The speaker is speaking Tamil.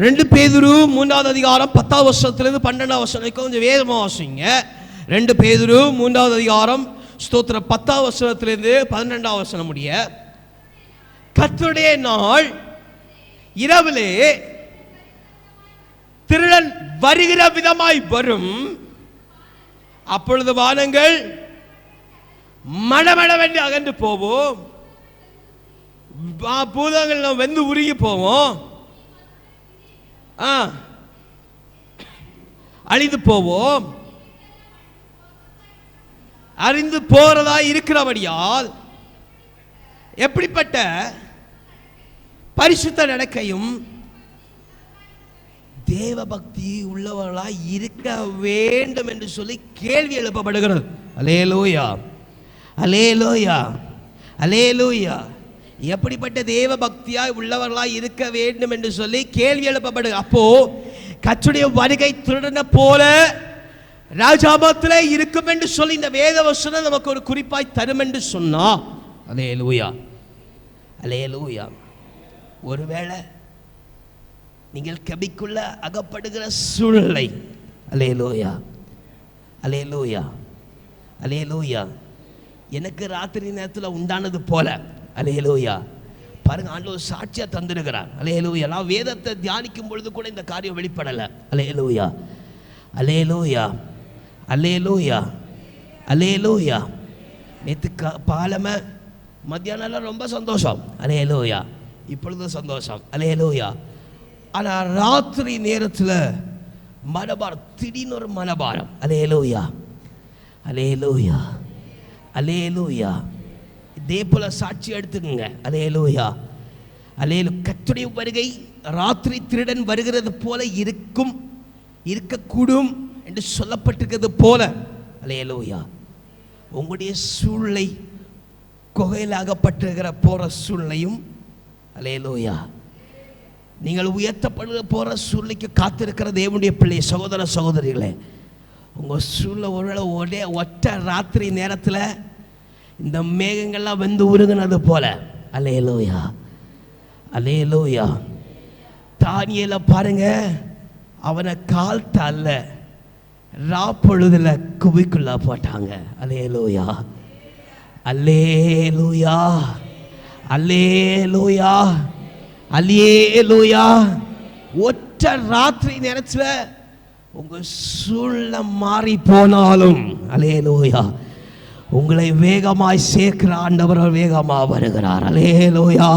2 பேதுரு 3வது அதிகாரம் 10வது வசனத்திலிருந்து 12வது வசனம் வரைக்கும் கொஞ்சம் வேகமா வாசிங்க. 2 பேதுரு 3வது அதிகாரம் ஸ்தோத்திர 10வது வசனத்திலிருந்து 12வது வசனம் முடிய. கர்த்தருடைய நாள் இரவிலே திருடன் வருகிற விதமாய் வரும். அப்பொழுது வானங்கள் மடமடவென்று அகன்று போவோம், பூதங்கள் வெந்து உருகி போவோம், அழிந்து போவோம். அறிந்து போறதா இருக்கிறபடியால் எப்படிப்பட்ட பரிசுத்த நடக்கையும் தேவ பக்தி உள்ளவர்களாய் இருக்க வேண்டும் என்று சொல்லி கேள்வி எழுப்பப்படுகிறது. அல்லேலூயா, அல்லேலூயா, அல்லேலூயா. எப்படிப்பட்ட தேவ பக்தியாய் உள்ளவர்களாய் இருக்க வேண்டும் என்று சொல்லி கேள்வி எழுப்பப்படுது. அப்போ கர்த்தருடைய வருகை திருடன போல ராஜாபத்திலே இருக்கும் என்று சொல்லி இந்த வேத வசனம் நமக்கு ஒரு குறிப்பாய் தரும் என்று சொன்னா, அல்லேலூயா, அல்லேலூயா. ஒருவேளை நீங்கள் கபிக்குள்ள அகப்படுகிற சூழ்நிலை, அல்லேலூயா, அல்லேலூயா, அல்லேலூயா, எனக்கு ராத்திரி நேரத்தில் உண்டானது போல, அல்லேலூயா. பாருங்க, ஆண்டவர் சாட்சியா தந்திருக்கிறார். அல்லேலூயா. நான் வேதத்தை தியானிக்கும் பொழுது கூட இந்த காரியம் வெளிப்படலை. அல்லேலூயா, அல்லேலூயா, அல்லேலூயா, அல்லேலூயா. நேற்று பாலமை மத்தியானம் ரொம்ப சந்தோஷம், அல்லேலூயா. இப்பொழுது சந்தோஷம், அல்லேலூயா. ஆனால் ராத்திரி நேரத்தில் மனபாரம், திடீர்னு ஒரு மனபாரம், அல்லேலூயா, அல்லேலூயா, அல்லேலூயா. இதே போல சாட்சி எடுத்துக்கங்க, அல்லேலூயா, அல்லேலூயா. கர்த்தருடைய வருகை ராத்திரி திருடன் வருகிறது போல இருக்கும், இருக்கக்கூடும் என்று சொல்லப்பட்டிருக்கிறது போல, அல்லேலூயா. உங்களுடைய சூழ்நிலை குகையில் அகப்பட்டிருக்கிற போற சூழ்நிலையும், அல்லேலூயா, நீங்கள் உயர்த்தப்படுகிற போற சூழ்நிலைக்கு காத்திருக்கிற தேவனுடைய பிள்ளை சகோதர சகோதரிகளே, உங்கள் சூழ்நிலை ஒருவேளை ஒற்றை ராத்திரி நேரத்தில் இந்த மேகங்கள்லாம் வந்து உருகுனது போல, அல்லேலூயா, அல்லேலூயா. தானியேல பாருங்க, அவனை கால் தள்ள ராப்பொழுதுல குவிக்குள்ள போட்டாங்க, அல்லேலூயா, அல்லேலூயா, அல்லேலூயா, அல்லேலூயா. ஒற்றை ராத்திரி நேரத்தில் உங்க சூழ்நிலை மாறி போனாலும், அல்லேலூயா, உங்களை வேகமாய் சேர்க்கிற ஆண்டவர் வேகமாக வருகிறார், அல்லேலூயா.